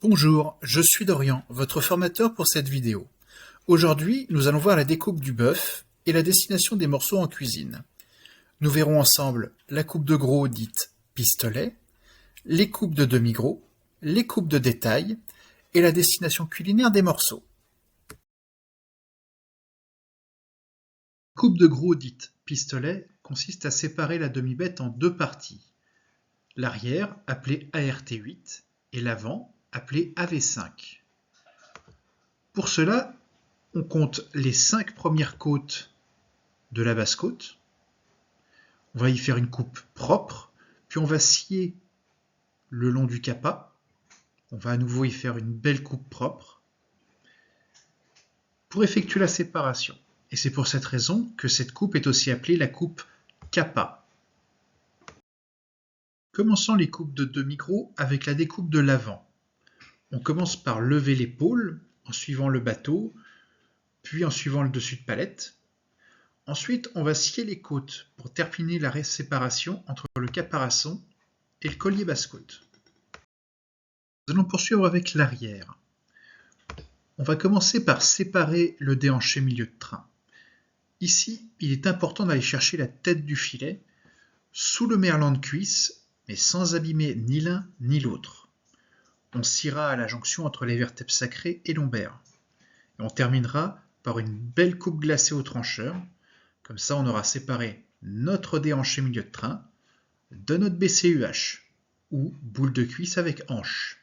Bonjour, je suis Dorian, votre formateur pour cette vidéo. Aujourd'hui, nous allons voir la découpe du bœuf et la destination des morceaux en cuisine. Nous verrons ensemble la coupe de gros dite pistolet, les coupes de demi-gros, les coupes de détail et la destination culinaire des morceaux. Coupe de gros dite pistolet consiste à séparer la demi-bête en deux parties. L'arrière, appelé ART8, et l'avant, appelé AV5. Pour cela, on compte les 5 premières côtes de la basse côte. On va y faire une coupe propre, puis on va scier le long du capa. On va à nouveau y faire une belle coupe propre pour effectuer la séparation. Et c'est pour cette raison que cette coupe est aussi appelée la coupe capa. Commençons les coupes de demi-gros avec la découpe de l'avant. On commence par lever l'épaule en suivant le bateau, puis en suivant le dessus de palette. Ensuite, on va scier les côtes pour terminer la séparation entre le caparaçon et le collier basse-côte. Nous allons poursuivre avec l'arrière. On va commencer par séparer le déhanché milieu de train. Ici, il est important d'aller chercher la tête du filet sous le merlan de cuisse, mais sans abîmer ni l'un ni l'autre. On sciera à la jonction entre les vertèbres sacrées et lombaires. Et on terminera par une belle coupe glacée au trancheur. Comme ça, on aura séparé notre déhanché milieu de train de notre BCUH, ou boule de cuisse avec hanche.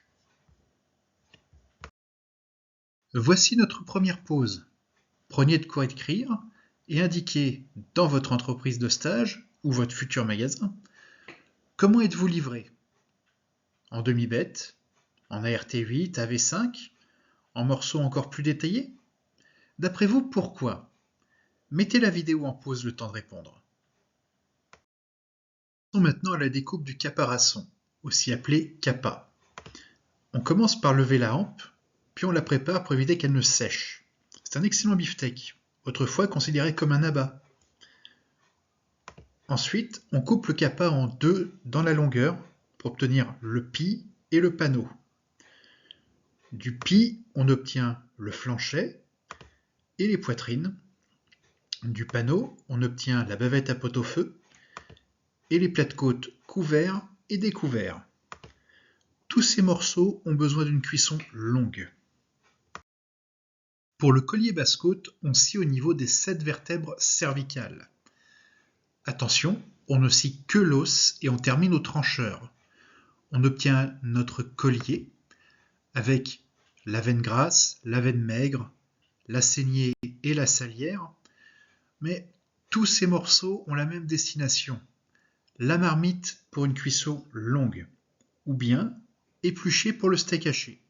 Voici notre première pose. Prenez de quoi écrire et indiquez dans votre entreprise de stage ou votre futur magasin comment êtes-vous livré. En demi-bête, en ART8, AV5, en morceaux encore plus détaillés. D'après vous, pourquoi? Mettez la vidéo en pause le temps de répondre. Passons maintenant à la découpe du caparaçon, aussi appelé capa. On commence par lever la hampe, puis on la prépare pour éviter qu'elle ne sèche. C'est un excellent beefsteak, autrefois considéré comme un abat. Ensuite, on coupe le capa en deux dans la longueur pour obtenir le pis et le panneau. Du pis, on obtient le flanchet et les poitrines. Du panneau, on obtient la bavette à pot-au-feu et les plats de côte couverts et découverts. Tous ces morceaux ont besoin d'une cuisson longue. Pour le collier basse-côte, on scie au niveau des 7 vertèbres cervicales. Attention, on ne scie que l'os et on termine au trancheur. On obtient notre collier avec la veine grasse, la veine maigre, la saignée et la salière. Mais tous ces morceaux ont la même destination. La marmite pour une cuisson longue, ou bien épluché pour le steak haché.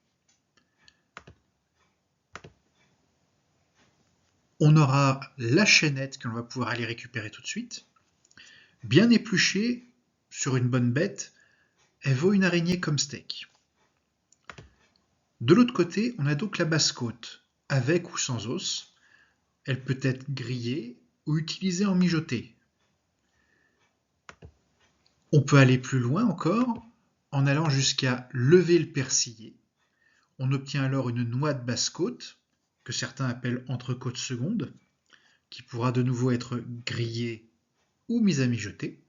On aura la chaînette que l'on va pouvoir aller récupérer tout de suite. Bien épluchée sur une bonne bête, elle vaut une araignée comme steak. De l'autre côté, on a donc la basse-côte, avec ou sans os. Elle peut être grillée ou utilisée en mijoté. On peut aller plus loin encore, en allant jusqu'à lever le persillé. On obtient alors une noix de basse-côte, que certains appellent entrecôte seconde, qui pourra de nouveau être grillée ou mise à mijoter.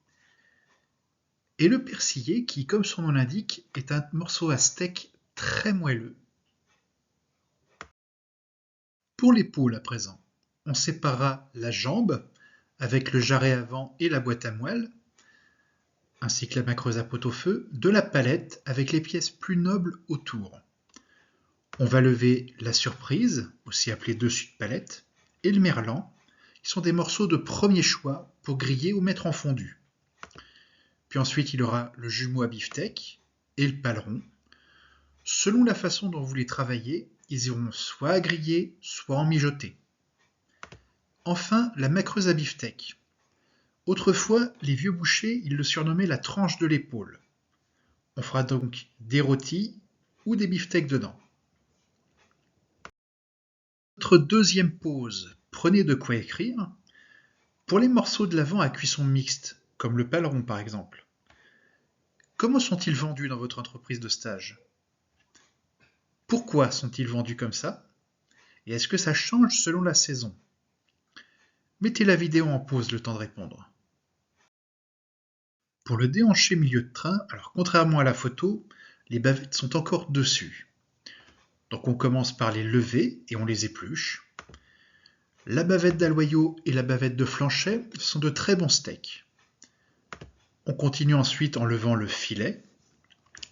Et le persillé qui, comme son nom l'indique, est un morceau à steak très moelleux. Pour l'épaule à présent, on séparera la jambe avec le jarret avant et la boîte à moelle, ainsi que la macreuse à pot-au-feu, de la palette avec les pièces plus nobles autour. On va lever la surprise, aussi appelée dessus de palette, et le merlan, qui sont des morceaux de premier choix pour griller ou mettre en fondu. Puis ensuite, il y aura le jumeau à beefsteak et le paleron. Selon la façon dont vous les travaillez, ils iront soit à griller, soit en mijoter. Enfin, la macreuse à beefsteak. Autrefois, les vieux bouchers, ils le surnommaient la tranche de l'épaule. On fera donc des rôtis ou des beefsteaks dedans. Notre deuxième pause, prenez de quoi écrire. Pour les morceaux de l'avant à cuisson mixte, comme le paleron par exemple, comment sont-ils vendus dans votre entreprise de stage? Pourquoi sont-ils vendus comme ça? Et est-ce que ça change selon la saison? Mettez la vidéo en pause le temps de répondre. Pour le déhanché milieu de train, alors contrairement à la photo, les bavettes sont encore dessus. Donc on commence par les lever et on les épluche. La bavette d'aloyau et la bavette de flanchet sont de très bons steaks. On continue ensuite en levant le filet,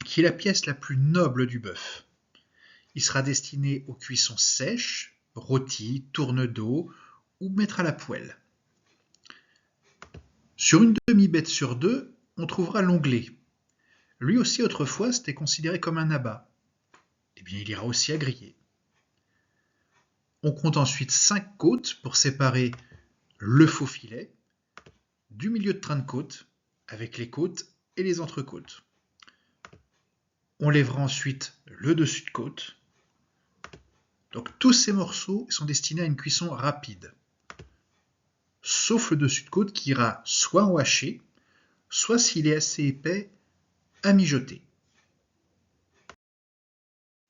qui est la pièce la plus noble du bœuf. Il sera destiné aux cuissons sèches, rôtis, tourne d'eau ou mettre à la poêle. Sur une demi-bête sur deux, on trouvera l'onglet. Lui aussi autrefois c'était considéré comme un abat. Eh bien il ira aussi à griller. On compte ensuite 5 côtes pour séparer le faux filet du milieu de train de côte avec les côtes et les entrecôtes. On lèvera ensuite le dessus de côte. Donc tous ces morceaux sont destinés à une cuisson rapide. Sauf le dessus de côte qui ira soit en haché, soit s'il est assez épais, à mijoter.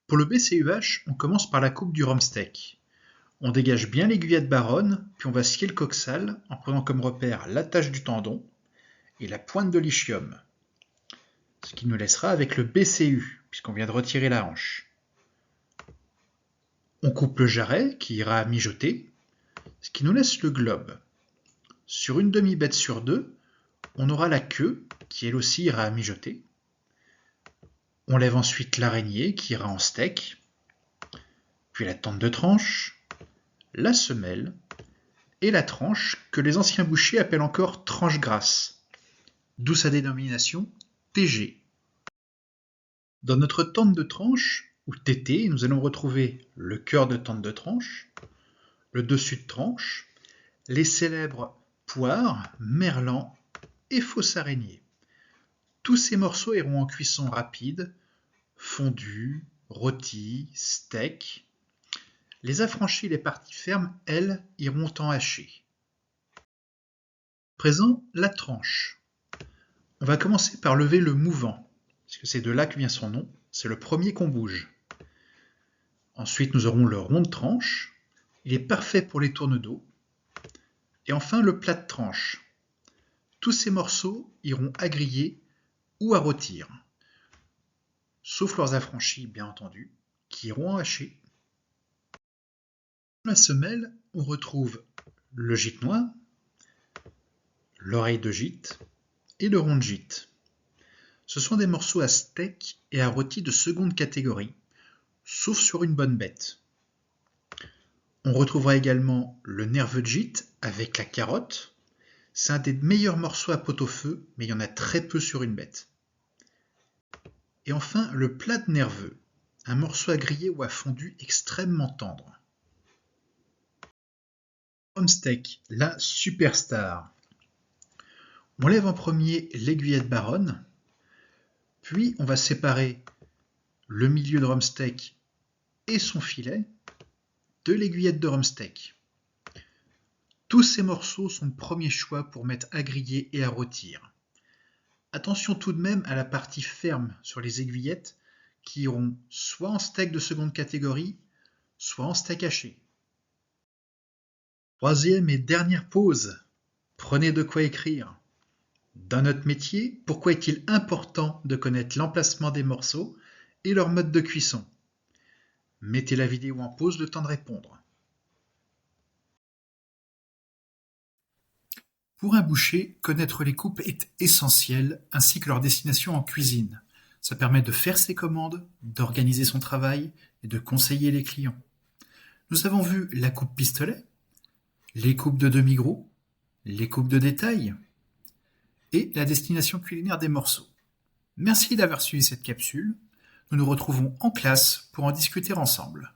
Pour le BCUH, on commence par la coupe du rumsteak. On dégage bien l'aiguillette baronne, puis on va scier le coxal en prenant comme repère l'attache du tendon et la pointe de l'ischiomme. Ce qui nous laissera avec le BCU, puisqu'on vient de retirer la hanche. On coupe le jarret, qui ira à mijoter, ce qui nous laisse le globe. Sur une demi-bête sur deux, on aura la queue, qui elle aussi ira à mijoter. On lève ensuite l'araignée, qui ira en steak, puis la tente de tranche, la semelle, et la tranche, que les anciens bouchers appellent encore tranche grasse, d'où sa dénomination TG. Dans notre tente de tranche, ou TT, nous allons retrouver le cœur de tente de tranche, le dessus de tranche, les célèbres poires, merlan et fausse araignée. Tous ces morceaux iront en cuisson rapide, fondu, rôti, steak. Les affranchis et les parties fermes, elles, iront en haché. Présent, la tranche. On va commencer par lever le mouvant, puisque c'est de là que vient son nom, c'est le premier qu'on bouge. Ensuite, nous aurons le rond de tranche, il est parfait pour les tournes d'eau. Et enfin, le plat de tranche. Tous ces morceaux iront à griller ou à rôtir, sauf leurs affranchis, bien entendu, qui iront en haché. Dans la semelle, on retrouve le gîte noir, l'oreille de gîte et le rond de gîte. Ce sont des morceaux à steak et à rôti de seconde catégorie, sauf sur une bonne bête. On retrouvera également le nerveux de gîte avec la carotte. C'est un des meilleurs morceaux à pot-au-feu, mais il y en a très peu sur une bête. Et enfin, le plat de nerveux, un morceau à griller ou à fondu extrêmement tendre. Rumsteak, la superstar. On lève en premier l'aiguillette baronne, puis on va séparer le milieu de rumsteak et son filet de l'aiguillette de rumsteak. Tous ces morceaux sont de premier choix pour mettre à griller et à rôtir. Attention tout de même à la partie ferme sur les aiguillettes qui iront soit en steak de seconde catégorie, soit en steak haché. Troisième et dernière pause, prenez de quoi écrire. Dans notre métier, pourquoi est-il important de connaître l'emplacement des morceaux et leur mode de cuisson? Mettez la vidéo en pause le temps de répondre. Pour un boucher, connaître les coupes est essentiel, ainsi que leur destination en cuisine. Ça permet de faire ses commandes, d'organiser son travail et de conseiller les clients. Nous avons vu la coupe pistolet, les coupes de demi-gros, les coupes de détail et la destination culinaire des morceaux. Merci d'avoir suivi cette capsule. Nous nous retrouvons en classe pour en discuter ensemble.